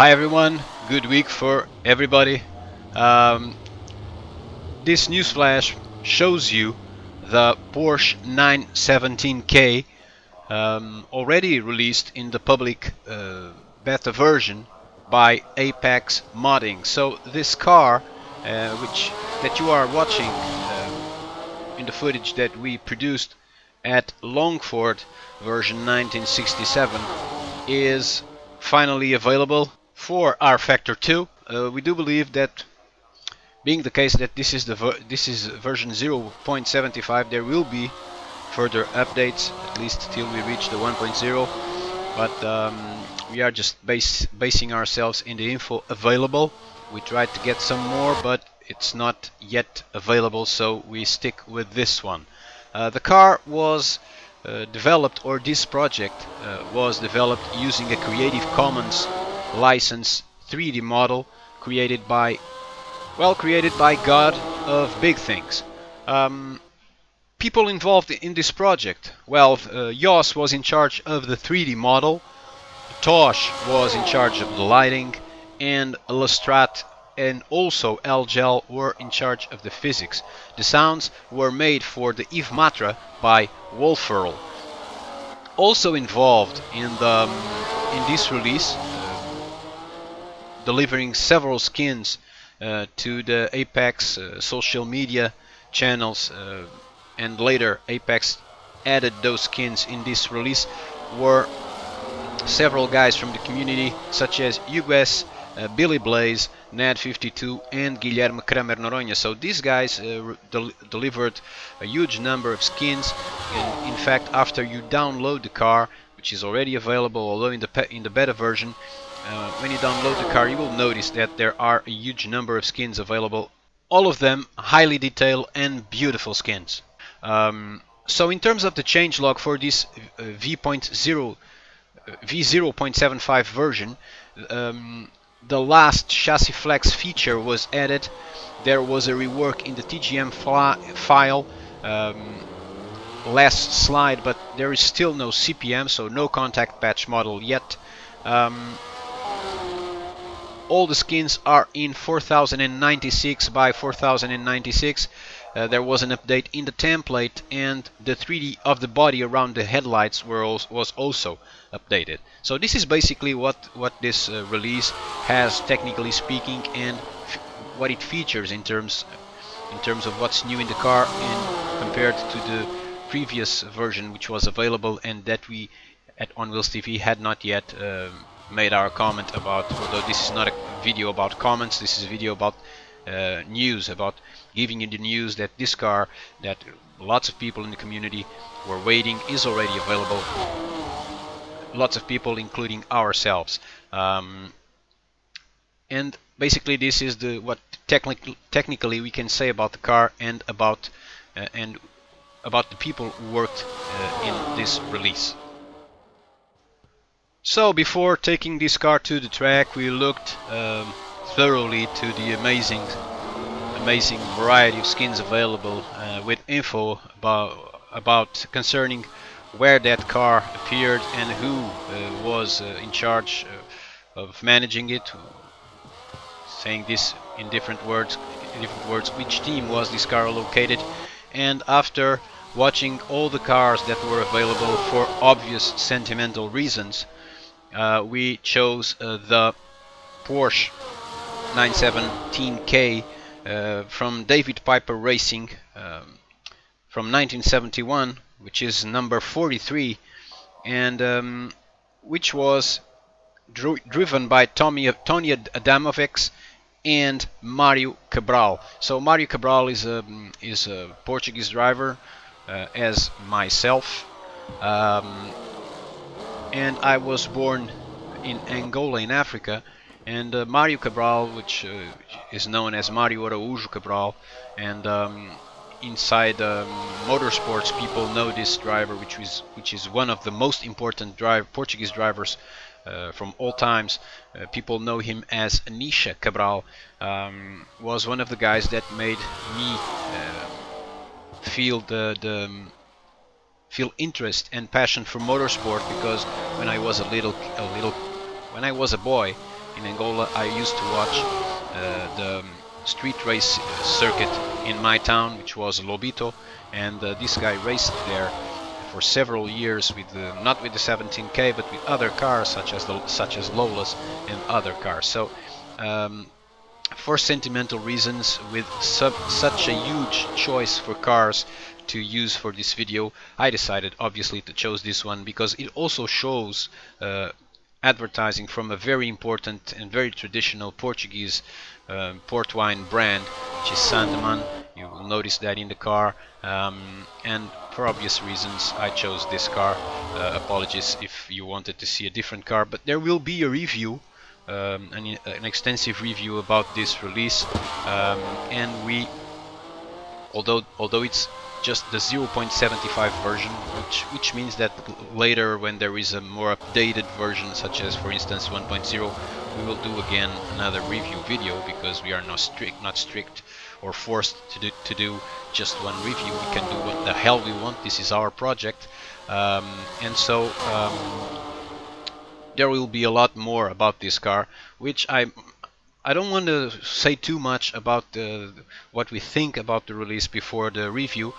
Hi everyone, good week for everybody. Um, this newsflash shows you the Porsche 917K already released in the public beta version by Apex Modding. So this car, which that you are watching in the footage that we produced at Longford version 1967, is finally available for rFactor 2. We do believe that, being the case that this is version 0.75, there will be further updates, at least till we reach the 1.0. But we are just basing ourselves in the info available. We tried to get some more, but it's not yet available, so we stick with this one. The car was developed, or this project was developed using a Creative Commons license 3D model created by God of big things. People involved in this project. Well, Jos was in charge of the 3D model, Tosh was in charge of the lighting, and Lestrat and also Algel were in charge of the physics. The sounds were made for the Eve Matra by Wolferl. Also involved in this release, delivering several skins to the Apex social media channels, and later Apex added those skins in this release, were several guys from the community, such as Hugues, Billy Blaze, Nad52, and Guilherme Kramer Noronha. So these guys delivered a huge number of skins. And in fact, after you download the car, which is already available, although in the beta version, when you download the car, you will notice that there are a huge number of skins available. All of them highly detailed and beautiful skins. So in terms of the changelog for this v0.75 version, the last chassis flex feature was added. There was a rework in the TGM file, less slide, but there is still no CPM, so no contact patch model yet. All the skins are in 4096 by 4096. There was an update in the template, and the 3D of the body around the headlights was also updated. So this is basically what this release has, technically speaking, and what it features in terms of what's new in the car, and compared to the previous version which was available and that we at OnWheelsTV had not yet made our comment about. Although this is not a video about comments, this is a video about news, about giving you the news that this car, that lots of people in the community were waiting, is already available. Lots of people, including ourselves. And basically this is what technically we can say about the car, and about the people who worked in this release. So before taking this car to the track, we looked thoroughly to the amazing variety of skins available, with info about concerning where that car appeared and who was in charge of managing it. Saying this in different words, which team was this car located. And after watching all the cars that were available for obvious sentimental reasons, we chose the Porsche 917K from David Piper Racing, from 1971, which is number 43, and which was driven by Tony Adamovic and Mario Cabral. So Mario Cabral is a Portuguese driver, as myself. And I was born in Angola in Africa, and Mario Cabral, which is known as Mario Araújo Cabral, and inside motorsports people know this driver, which is one of the most important Portuguese drivers from all times. People know him as Anisha Cabral. Was one of the guys that made me feel feel interest and passion for motorsport, because when I was a boy, in Angola, I used to watch the street race circuit in my town, which was Lobito, and this guy raced there for several years with not with the 17K, but with other cars such as Lolas and other cars. So for sentimental reasons, with such a huge choice for cars to use for this video, I decided obviously to choose this one because it also shows advertising from a very important and very traditional Portuguese port wine brand, which is Sandeman. You will notice that in the car, and for obvious reasons I chose this car. Apologies if you wanted to see a different car, but there will be a review, an extensive review about this release, and although it's just the 0.75 version, which means that later, when there is a more updated version, such as for instance 1.0, we will do again another review video, because we are not strict or forced to do just one review. We can do what the hell we want. This is our project, and so there will be a lot more about this car, which I don't want to say too much about what we think about the release before the review,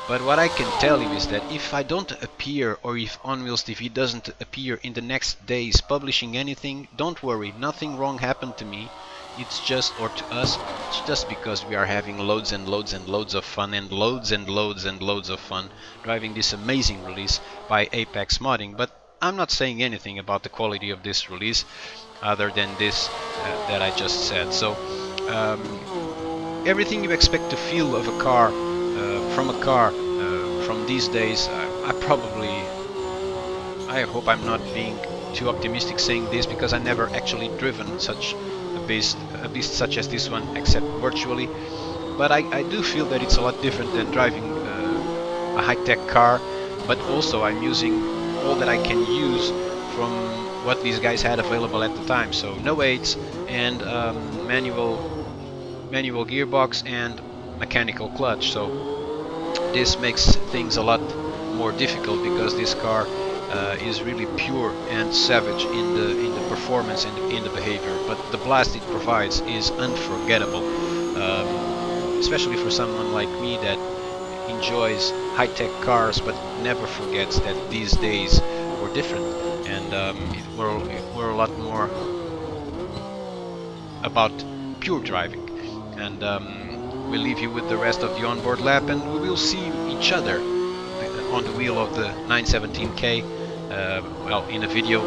but what I can tell you is that if I don't appear, or if OnWheelsTV doesn't appear in the next days publishing anything, don't worry, nothing wrong happened to me. It's just, or to us, it's just because we are having loads and loads and loads of fun, and loads and loads and loads of fun driving this amazing release by Apex Modding. But I'm not saying anything about the quality of this release other than this that I just said. So everything you expect to feel of a car, from these days, I hope I'm not being too optimistic saying this, because I never actually driven such a beast such as this one, except virtually. But I do feel that it's a lot different than driving a high-tech car, but also I'm using all that I can use from what these guys had available at the time. So no aids, and manual gearbox and mechanical clutch. So this makes things a lot more difficult, because this car is really pure and savage in the performance and in the behavior, but the blast it provides is unforgettable, especially for someone like me that enjoys high-tech cars but never forgets that these days were different, and we're a lot more about pure driving. And we'll leave you with the rest of the onboard lap, and we will see each other on the wheel of the 917K, well, in a video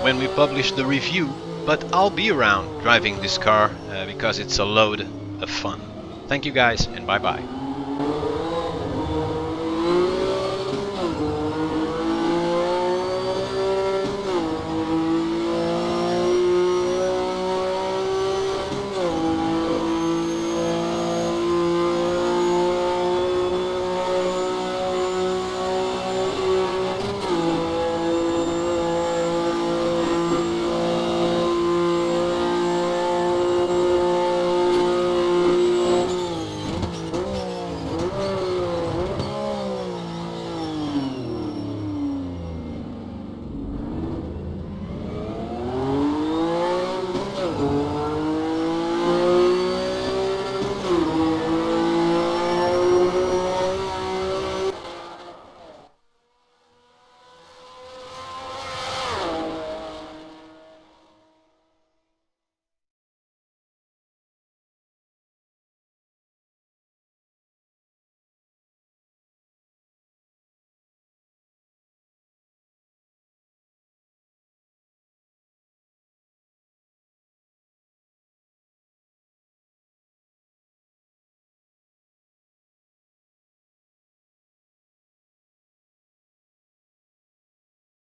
when we publish the review. But I'll be around driving this car because it's a load of fun. Thank you guys, and bye bye.